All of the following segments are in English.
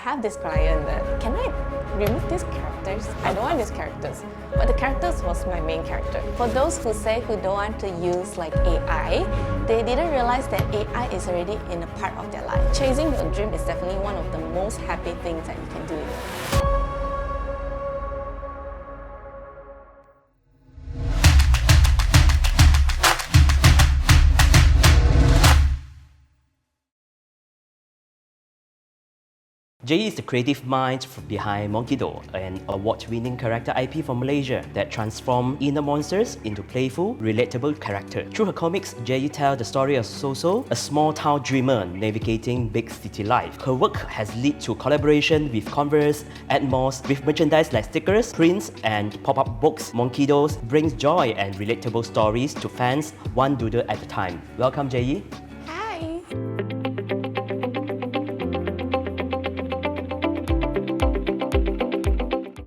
have this client that, can I remove these characters? I don't want these characters. But the characters was my main character. For those who say who don't want to use like AI, they didn't realize that AI is already in a part of their life. Chasing your dream is definitely one of the most happy things that you can do in life. Jayee is the creative mind behind MonKiddo, an award-winning character IP from Malaysia that transforms inner monsters into playful, relatable characters. Through her comics, Jayee tells the story of Soso, a small-town dreamer navigating big city life. Her work has led to collaboration with Converse, Atmos, with merchandise like stickers, prints, and pop-up books. MonKiddo brings joy and relatable stories to fans, one doodle at a time. Welcome, Jayee. Hi!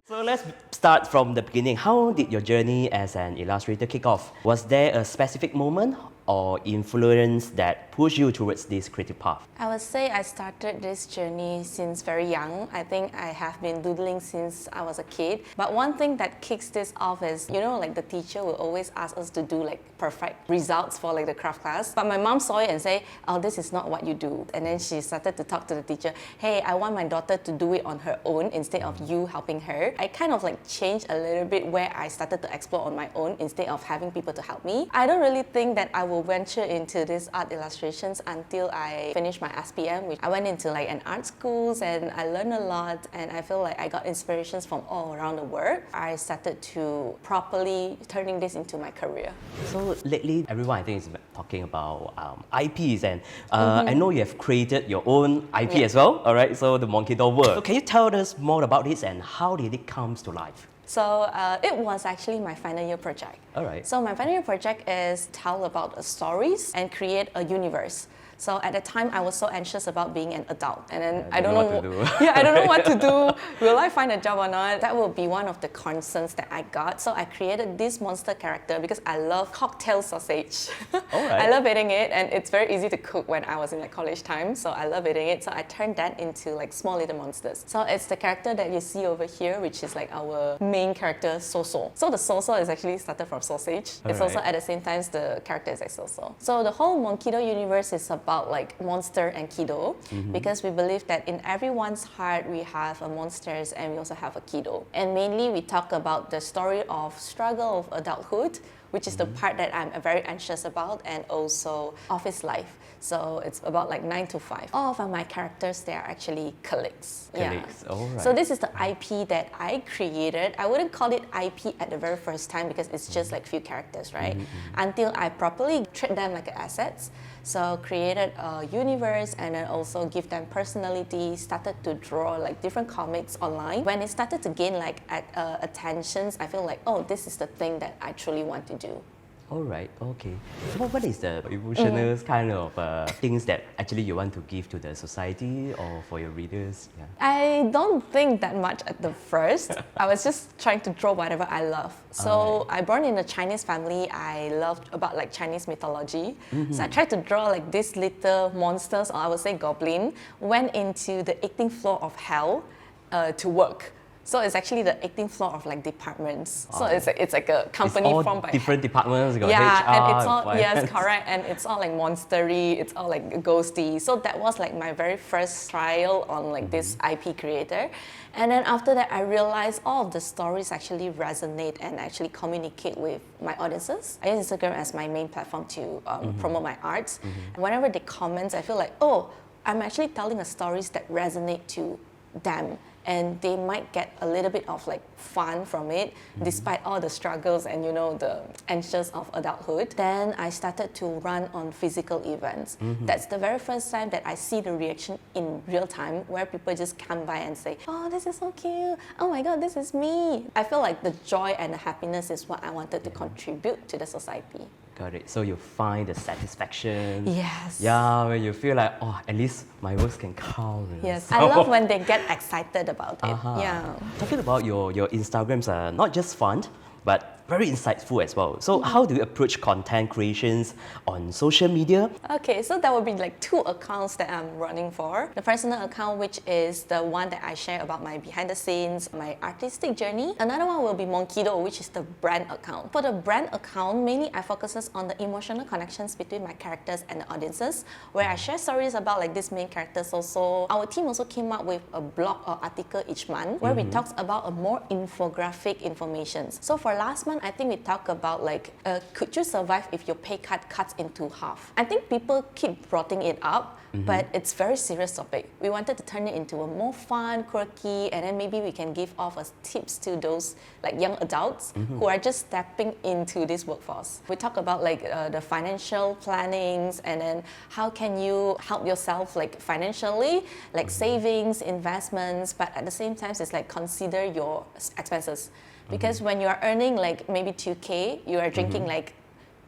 So let's start from the beginning. How did your journey as an illustrator kick off? Was there a specific moment or influence that pushed you towards this creative path? I would say I started this journey since very young. I think I have been doodling since I was a kid. But one thing that kicks this off is, like the teacher will always ask us to do like perfect results for like the craft class. But my mom saw it and say, oh, this is not what you do. And then she started to talk to the teacher, hey, I want my daughter to do it on her own instead of you helping her. I kind of like changed a little bit where I started to explore on my own instead of having people to help me. I don't really think that I will venture into this art illustrations until I finished my SPM, which I went into like an art schools and I learned a lot, and I feel like I got inspirations from all around the world. I started to properly turning this into my career. So lately, everyone I think is talking about IPs, and I know you have created your own IP as well, alright? So the MonKiddo world. So can you tell us more about this and how did it come to life? So it was actually my final year project. Alright. So my final year project is tell about stories and create a universe. So at the time, I was so anxious about being an adult, and then I don't know what to do. I don't know what to do. Will I find a job or not? That will be one of the concerns that I got. So I created this monster character because I love cocktail sausage. I love eating it, and it's very easy to cook when I was in my college time. So I love eating it. So I turned that into like small little monsters. So it's the character that you see over here, which is like our main character, Soso. So the Soso is actually started from sausage. It's also at the same time the character is like Soso. So the whole MonKiddo universe is about like monster and kiddo, because we believe that in everyone's heart we have a monsters and we also have a kiddo. And mainly we talk about the story of struggle of adulthood, which is the part that I'm very anxious about, and also office life. So it's about like 9 to 5. All of my characters, they are actually colleagues. Alright. So this is the IP that I created. I wouldn't call it IP at the very first time because it's just like few characters, right? Until I properly treat them like assets. So created a universe and then also give them personality, started to draw like different comics online. When it started to gain like attentions, I feel like, oh, this is the thing that I truly want to do. Alright, okay. So what is the emotional kind of things that actually you want to give to the society or for your readers? Yeah. I don't think that much at the first. I was just trying to draw whatever I love. So I born in a Chinese family. I loved about like Chinese mythology. So I tried to draw like these little monsters, or I would say goblin, went into the 18th floor of hell to work. So it's actually the 18th floor of like departments. So it's like a company formed by different departments. Got HR, and it's all yes, correct, and it's all like monstery. It's all like ghosty. So that was like my very first trial on like this IP creator, and then after that I realized all of the stories actually resonate and actually communicate with my audiences. I use Instagram as my main platform to promote my arts. And whenever they comment, I feel like, oh, I'm actually telling the stories that resonate to them. And they might get a little bit of like fun from it, despite all the struggles and the anxious of adulthood. Then I started to run on physical events. That's the very first time that I see the reaction in real time, where people just come by and say, oh, this is so cute. Oh my God, this is me. I feel like the joy and the happiness is what I wanted to contribute to the society. Got it. So you find the satisfaction. Yes. Yeah, when you feel like, oh, at least my works can count. Yes, I love when they get excited about it. Yeah. Talking about your Instagrams are not just fun, but very insightful as well. So how do you approach content creations on social media? Okay, so that would be like 2 accounts that I'm running for. The personal account, which is the one that I share about my behind the scenes, my artistic journey. Another one will be MonKiddo, which is the brand account. For the brand account, mainly I focuses on the emotional connections between my characters and the audiences, where I share stories about like this main characters also. Our team also came up with a blog or article each month where we talks about a more infographic information. So for last month, I think we talked about like, could you survive if your pay cut cuts into half? I think people keep bringing it up, but it's very serious topic. We wanted to turn it into a more fun, quirky, and then maybe we can give off as tips to those like young adults who are just stepping into this workforce. We talk about like the financial plannings, and then how can you help yourself like financially, like savings, investments, but at the same time it's like consider your expenses. Because when you are earning like maybe 2K, you are drinking like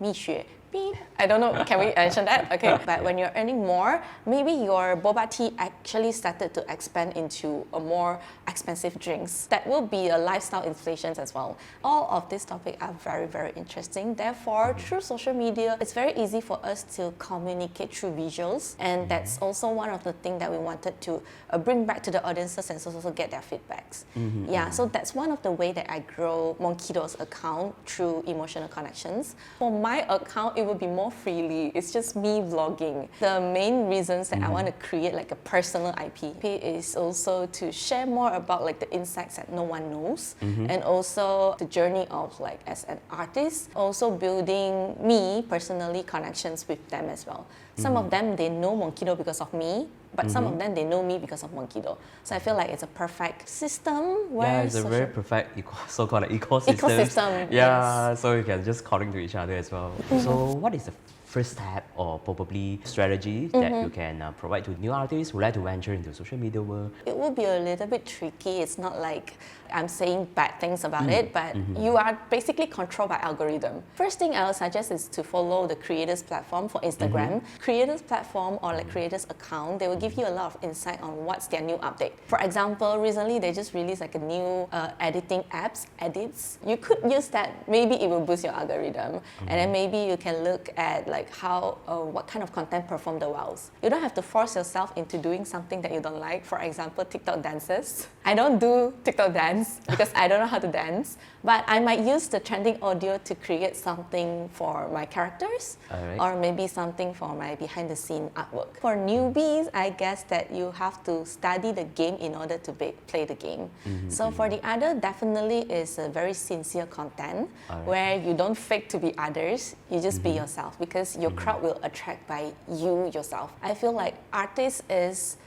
蜜雪 beep. I don't know, can we mention that? Okay, but when you're earning more, maybe your boba tea actually started to expand into a more expensive drinks. That will be a lifestyle inflation as well. All of these topics are very, very interesting. Therefore, through social media, it's very easy for us to communicate through visuals. And that's also one of the things that we wanted to bring back to the audiences and also get their feedbacks. Yeah, so that's one of the way that I grow MonKiddo's account through emotional connections. For my account, it would be more freely. It's just me vlogging. The main reasons that I want to create like a personal IP is also to share more about like the insights that no one knows, and also the journey of like as an artist, also building me personally connections with them as well. Some of them, they know MonKiddo because of me, but some of them, they know me because of MonKiddo. So I feel like it's a perfect system where it's a very perfect so-called ecosystem. Ecosystem, yeah, yes. so you can just connect to each other as well. So what is the first step or probably strategy that you can provide to new artists who like to venture into social media world? It will be a little bit tricky. It's not like I'm saying bad things about it, but you are basically controlled by algorithm. First thing I would suggest is to follow the creators platform for Instagram. Creators platform or like creators account, they will give you a lot of insight on what's their new update. For example, recently they just released like a new editing apps, edits. You could use that. Maybe it will boost your algorithm, and then maybe you can look at like how what kind of content perform the wells. You don't have to force yourself into doing something that you don't like. For example, TikTok dances. I don't do TikTok dance because I don't know how to dance, but I might use the trending audio to create something for my characters, or maybe something for my behind the scene artwork. For newbies, I guess that you have to study the game in order to play the game. So for the other, definitely is a very sincere content where you don't fake to be others, you just be yourself, because your crowd will attract by you yourself. I feel like artists is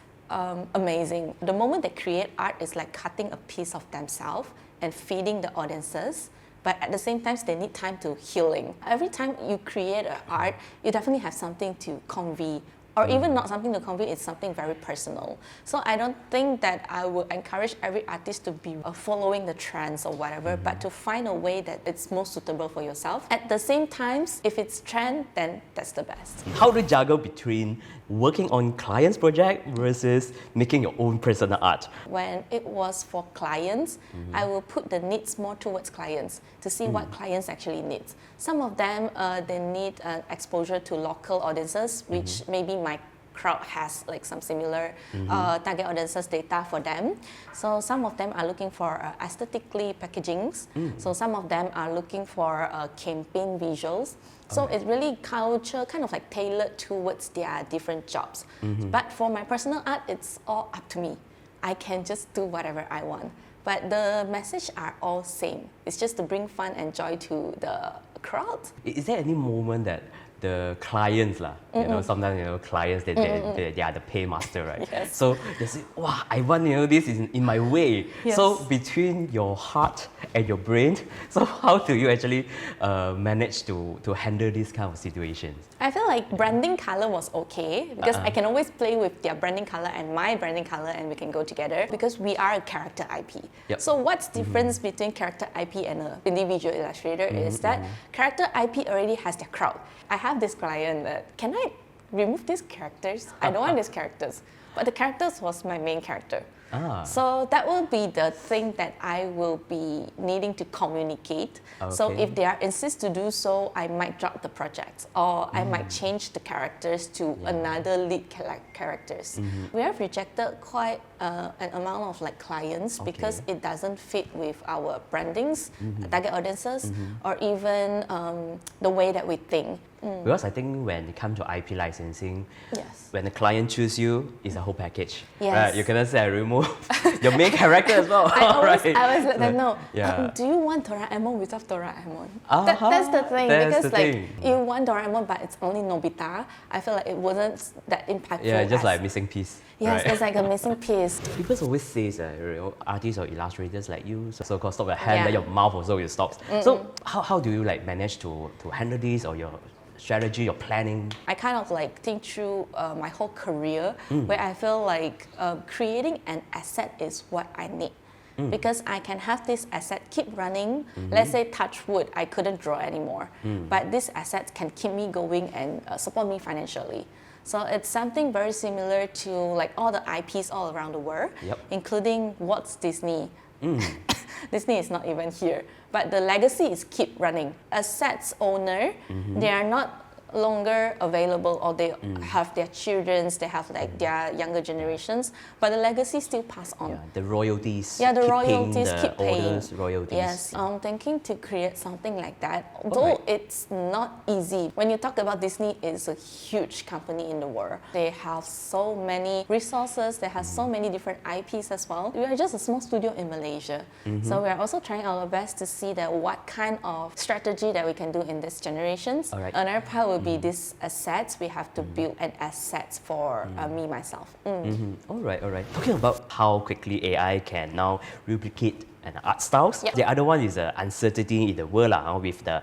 amazing. The moment they create art is like cutting a piece of themselves and feeding the audiences, but at the same time they need time to healing. Every time you create an art, you definitely have something to convey, or even not something to convey, it's something very personal. So I don't think that I would encourage every artist to be following the trends or whatever, but to find a way that it's most suitable for yourself. At the same time, if it's trend, then that's the best. How do you juggle between working on clients' project versus making your own personal art? When it was for clients, I will put the needs more towards clients to see what clients actually need. Some of them, they need exposure to local audiences, which maybe my crowd has like some similar target audiences data for them. So some of them are looking for aesthetically packagings. So some of them are looking for campaign visuals. So it's really culture, kind of like tailored towards their different jobs. But for my personal art, it's all up to me. I can just do whatever I want. But the message are all same. It's just to bring fun and joy to the crowd. Is there any moment that the clients, you know, sometimes clients they are the paymaster, right? Yes. So they say, wow, I want this is in my way. Yes. So between your heart and your brain, so how do you actually manage to handle these kind of situations? I feel like branding color was okay because I can always play with their branding color and my branding color, and we can go together because we are a character IP. So what's the difference between character IP and an individual illustrator is that character IP already has their crowd. I have this client that, can I remove these characters? I don't want these characters. But the characters was my main character. So that will be the thing that I will be needing to communicate. So if they are insist to do so, I might drop the project, or I might change the characters to another lead characters. We have rejected quite an amount of like clients because it doesn't fit with our brandings, target audiences, or even the way that we think. Because I think when it comes to IP licensing, when the client choose you, it's a whole package. Right? You cannot say I remove your main character as well. I always let them know, do you want Doraemon without Doraemon? That's the thing, because like you want Doraemon but it's only Nobita, I feel like it wasn't that impactful. Yeah, just like missing piece. Yes, it's like a missing piece. People always say artists or illustrators like you, so-called stop your hand, then your mouth also will stop. So how do you like manage to handle this, or your strategy, your planning? I kind of like think through my whole career where I feel like creating an asset is what I need. Because I can have this asset keep running. Let's say touch wood, I couldn't draw anymore. But this asset can keep me going and support me financially. So it's something very similar to like all the IPs all around the world, including Walt Disney. Disney is not even here, but the legacy is keep running. Assets owner, they are not longer available, or they have their children, they have like their younger generations, but the legacy still pass on. The royalties. The royalties keep paying. Royalties. Yes, I'm thinking to create something like that. Although it's not easy. When you talk about Disney, it's a huge company in the world. They have so many resources. They have so many different IPs as well. We are just a small studio in Malaysia, so we are also trying our best to see that what kind of strategy that we can do in this generations. Another part will be these assets. We have to build an asset for me, myself. All right. Talking about how quickly AI can now replicate an art styles. The other one is uncertainty in the world with the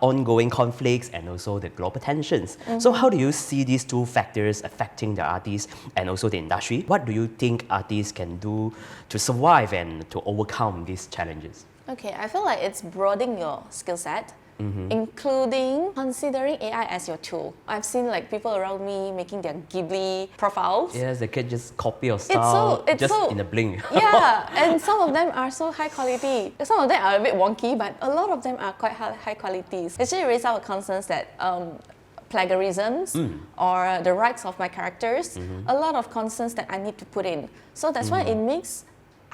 ongoing conflicts and also the global tensions. So how do you see these two factors affecting the artists and also the industry? What do you think artists can do to survive and to overcome these challenges? Okay, I feel like it's broadening your skill set. Including considering AI as your tool. I've seen like people around me making their Ghibli profiles. Yes, they can just copy your style in a blink. And some of them are so high quality. Some of them are a bit wonky, but a lot of them are quite high qualities. It actually raises our concerns that plagiarisms or the rights of my characters, a lot of concerns that I need to put in. So that's why it makes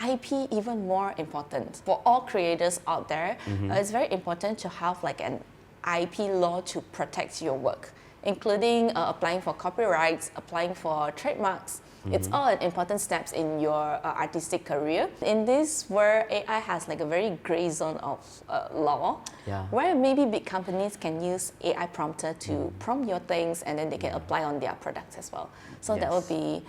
IP even more important for all creators out there. It's very important to have like an IP law to protect your work, including applying for copyrights, applying for trademarks. It's all important steps in your artistic career. In this world, AI has like a very gray zone of law, where maybe big companies can use AI prompter to prompt your things, and then they can apply on their products as well. So that would be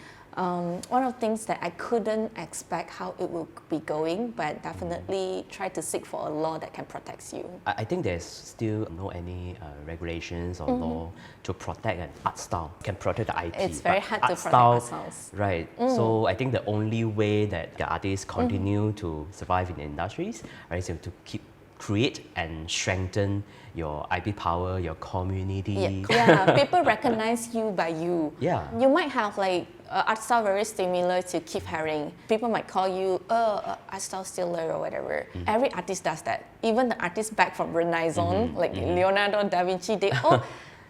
one of the things that I couldn't expect how it will be going, but definitely try to seek for a law that can protect you. I think there's still no any regulations or law to protect an art style, can protect the IP. It's very hard to protect art styles. Right. So I think the only way that the artists continue to survive in the industries is to create and strengthen your IP power, your community. People recognize you by you. You might have like art style very similar to Keith Haring. People might call you art style stealer or whatever. Every artist does that. Even the artists back from Renaissance, like Leonardo da Vinci,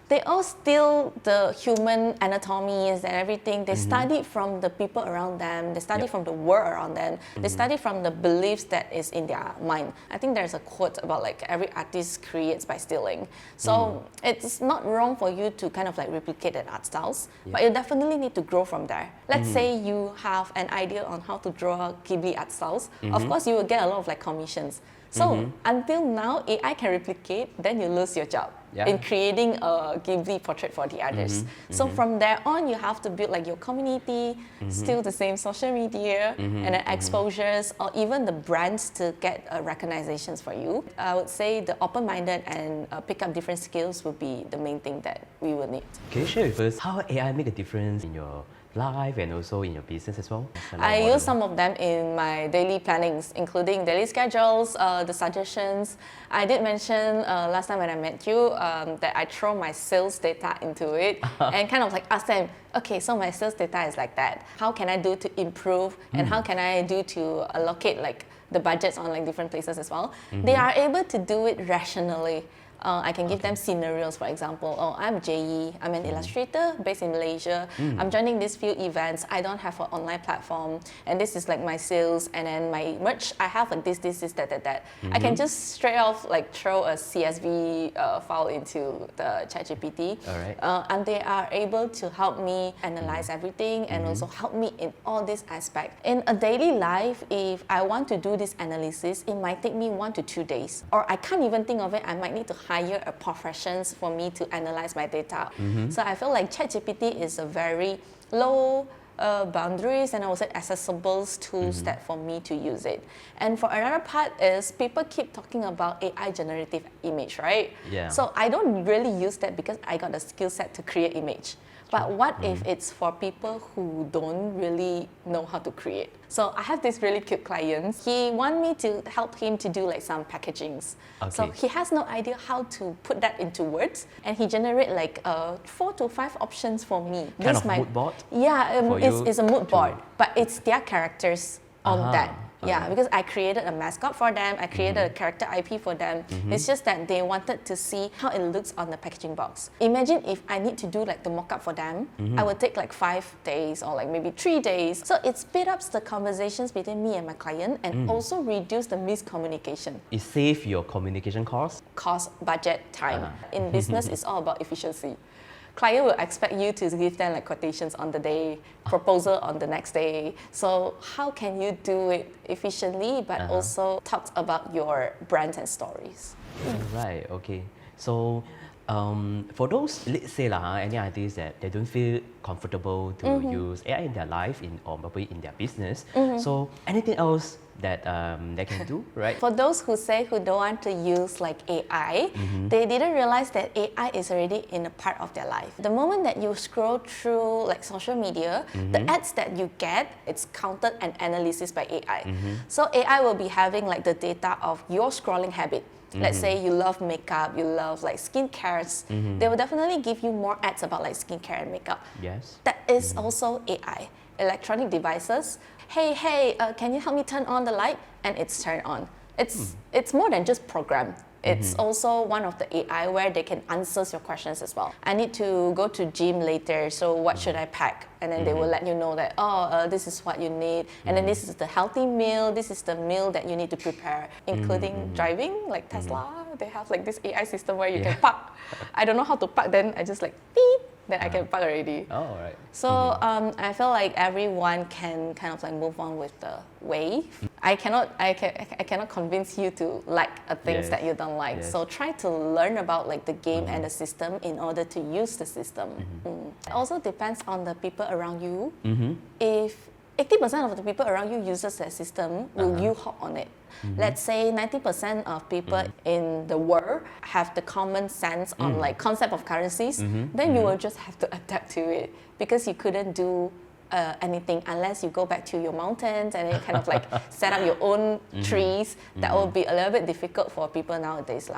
they all steal the human anatomies and everything. They study from the people around them. They study from the world around them. They study from the beliefs that is in their mind. I think there's a quote about like every artist creates by stealing. So it's not wrong for you to kind of like replicate an art styles, but you definitely need to grow from there. Let's say you have an idea on how to draw Ghibli art styles. Of course, you will get a lot of like commissions. So until now, AI can replicate, then you lose your job in creating a Ghibli portrait for the others. So from there on, you have to build like your community, still the same social media, and then exposures, or even the brands to get recognitions for you. I would say the open-minded and pick up different skills would be the main thing that we will need. Can you share with us how AI make a difference in your life and also in your business as well? I use some of them in my daily plannings, including daily schedules, the suggestions. I did mention last time when I met you that I throw my sales data into it and kind of like ask them, okay, so my sales data is like that. How can I do to improve and how can I do to allocate like the budgets on like different places as well? They are able to do it rationally. I can give them scenarios, for example. Oh, I'm Jayee. I'm an illustrator based in Malaysia. I'm joining these few events. I don't have an online platform. And this is like my sales. And then my merch, I have like this, that. I can just straight off like throw a CSV file into the ChatGPT. And they are able to help me analyze everything and also help me in all these aspects. In a daily life, if I want to do this analysis, it might take me 1 to 2 days. Or I can't even think of it. I might need to hire a profession for me to analyze my data. So I feel like ChatGPT is a very low boundaries and also accessible tools that for me to use it. And for another part is people keep talking about AI generative image, right? So I don't really use that because I got the skill set to create image. But what if it's for people who don't really know how to create? So I have this really cute client. He want me to help him to do like some packagings. So he has no idea how to put that into words, and he generate like 4 to 5 options for me. Kind of mood board? Yeah, it's a mood board, but it's their characters on that. Yeah, because I created a mascot for them, I created a character IP for them. It's just that they wanted to see how it looks on the packaging box. Imagine if I need to do like the mock-up for them, I would take like 5 days or like maybe 3 days. So it speeds up the conversations between me and my client and also reduce the miscommunication. It saves your communication cost? Cost, budget, time. In business, it's all about efficiency. Client will expect you to give them like quotations on the day, proposal on the next day. So how can you do it efficiently but also talk about your brands and stories? Right, okay. So for those, let's say any ideas that they don't feel comfortable to use AI in their life or maybe in their business, so anything else that they can do, right? For those who don't want to use like AI, they didn't realize that AI is already in a part of their life. The moment that you scroll through like social media, the ads that you get, it's counted and analysis by AI. So AI will be having like the data of your scrolling habit. Let's say you love makeup, you love like skincare. They will definitely give you more ads about like skincare and makeup. Yes. That is also AI. Electronic devices. Hey, can you help me turn on the light? And it's turned on. It's more than just program. It's also one of the AI where they can answer your questions as well. I need to go to gym later, so what should I pack? And then they will let you know that, this is what you need. And then this is the healthy meal, this is the meal that you need to prepare, including driving, like Tesla. They have like this AI system where you can park. I don't know how to park, then I just like beep, then I can park already. Oh, right. So I feel like everyone can kind of like move on with the wave. I cannot convince you to like things that you don't like. So try to learn about like the game and the system in order to use the system. It also depends on the people around you. If 80% of the people around you uses that system, will you hop on it? Let's say 90% of people in the world have the common sense on like concept of currencies, then you will just have to adapt to it because you couldn't do anything unless you go back to your mountains and then kind of like set up your own trees. That will be a little bit difficult for people nowadays.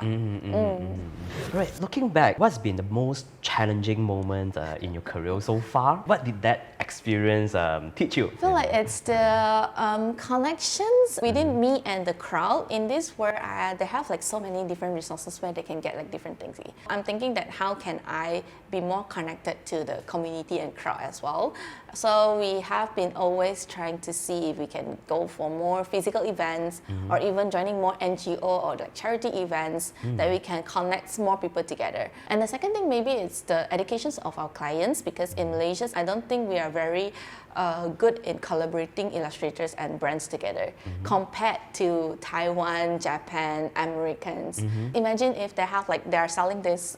Right, looking back, what's been the most challenging moment in your career so far? What did that experience teach you? I feel like it's the connections within me and the crowd. In this world, they have like so many different resources where they can get like different things. I'm thinking that how can I be more connected to the community and crowd as well. So we have been always trying to see if we can go for more physical events or even joining more NGO or like charity events that we can connect more people together. And the second thing maybe it's the educations of our clients, because in Malaysia, I don't think we are very good in collaborating illustrators and brands together compared to Taiwan, Japan, Americans. Imagine if they are selling this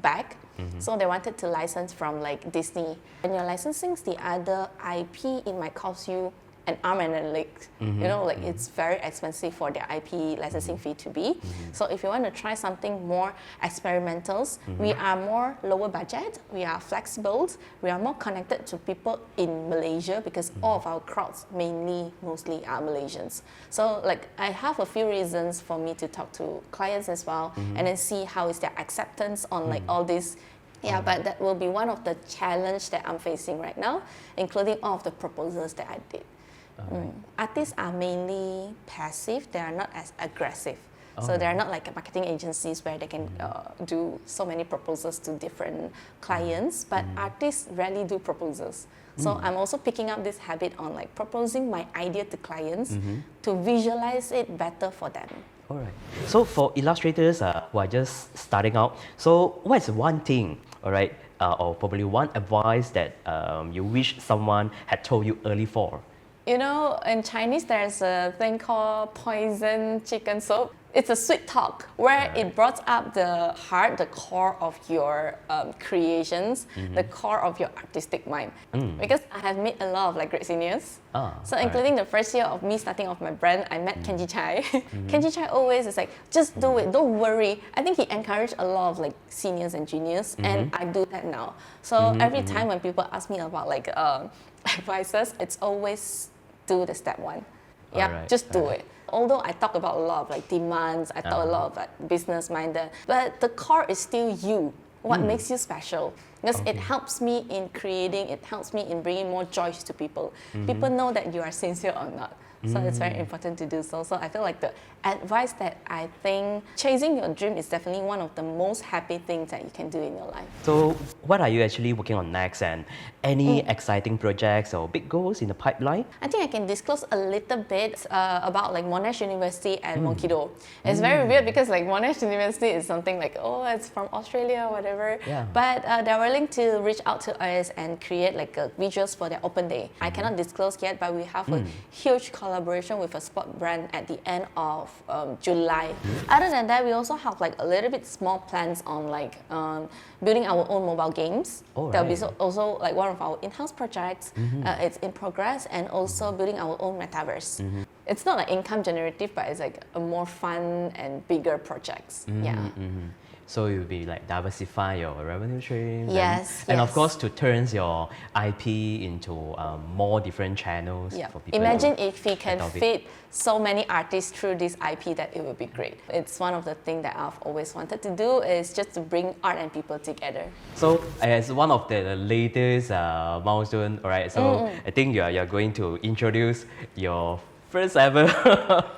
bag. So they wanted to license from like Disney. When you're licensing the other IP, it might cost you an arm and a leg. It's very expensive for their IP licensing fee to be. So if you want to try something more experimental, we are more lower budget, we are flexible, we are more connected to people in Malaysia because all of our crowds mostly are Malaysians. So like I have a few reasons for me to talk to clients as well and then see how is their acceptance on like all this. Yeah, but that will be one of the challenge that I'm facing right now, including all of the proposals that I did. Artists are mainly passive, they are not as aggressive. So they're not like marketing agencies where they can do so many proposals to different clients, but artists rarely do proposals. So I'm also picking up this habit on like proposing my idea to clients to visualize it better for them. All right. So for illustrators who are just starting out, so what's one thing, all right, or probably one advice that you wish someone had told you early for? You know, in Chinese, there's a thing called poison chicken soup. It's a sweet talk where it brought up the heart, the core of your creations, the core of your artistic mind. Because I have met a lot of like great seniors. So including the first year of me starting off my brand, I met Kenji Chai. Kenji Chai always is like, just do it, don't worry. I think he encouraged a lot of like seniors and juniors, and I do that now. So every time when people ask me about like advices, it's always do the step one. Yeah, just do it. Although I talk about a lot of like demands, I talk a lot of like business minded, but the core is still you. What makes you special? Because it helps me in creating, it helps me in bringing more joy to people. People know that you are sincere or not. So it's very important to do so. So I feel like the advice that I think chasing your dream is definitely one of the most happy things that you can do in your life. So what are you actually working on next, and any exciting projects or big goals in the pipeline? I think I can disclose a little bit about like Monash University and MonKiddo. It's very weird because like Monash University is something like, oh, it's from Australia or whatever. But they're willing to reach out to us and create like visuals for their open day. I cannot disclose yet, but we have a huge collaboration with a sport brand at the end of July. Other than that, we also have like a little bit small plans on like building our own mobile games. That'll be also like one of our in-house projects. It's in progress, and also building our own metaverse. It's not like income generative, but it's like a more fun and bigger projects. So you'll be like diversify your revenue streams. Yes. And of course to turn your IP into more different channels for people. Imagine if we can feed so many artists through this IP, that it would be great. It's one of the things that I've always wanted to do, is just to bring art and people together. So as one of the latest milestone, all right, so I think you're going to introduce your first ever.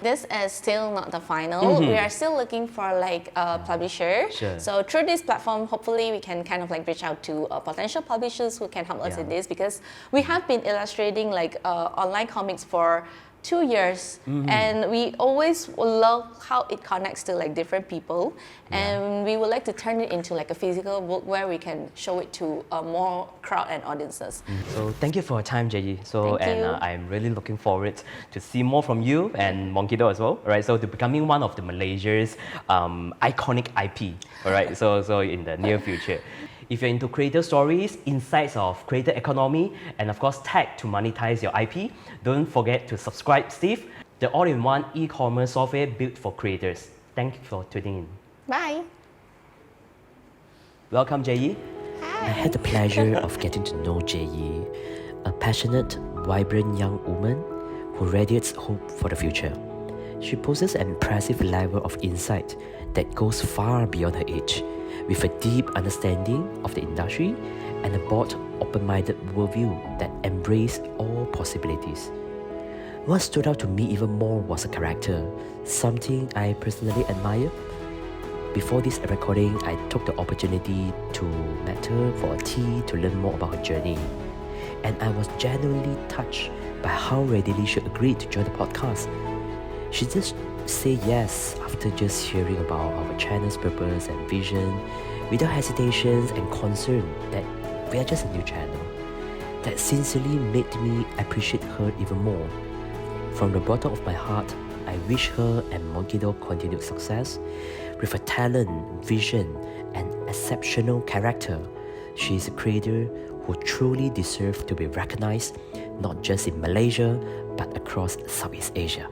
This is still not the final. We are still looking for like a publisher. So through this platform, hopefully we can kind of like reach out to potential publishers who can help us in this, because we have been illustrating like online comics for 2 years, and we always love how it connects to like different people, and we would like to turn it into like a physical book where we can show it to more crowd and audiences. So thank you for your time, Jayee. So Thank you. I'm really looking forward to see more from you and MonKiddo as well. Right, so to becoming one of the Malaysia's iconic IP. All right, so in the near future. If you're into creator stories, insights of creator economy, and of course tech to monetize your IP, don't forget to subscribe Steve, the all-in-one e-commerce software built for creators. Thank you for tuning in. Bye. Welcome, Jayee. Hi. I had the pleasure of getting to know Jayee, a passionate, vibrant young woman who radiates hope for the future. She possesses an impressive level of insight that goes far beyond her age, with a deep understanding of the industry and a broad, open-minded worldview that embraces all possibilities. What stood out to me even more was her character, something I personally admire. Before this recording, I took the opportunity to meet her for a tea to learn more about her journey, and I was genuinely touched by how readily she agreed to join the podcast. She just said yes after just hearing about our channel's purpose and vision, without hesitations and concern that we are just a new channel. That sincerely made me appreciate her even more. From the bottom of my heart, I wish her and MonKiddo continued success. With her talent, vision, and exceptional character, she is a creator who truly deserves to be recognized not just in Malaysia, but across Southeast Asia.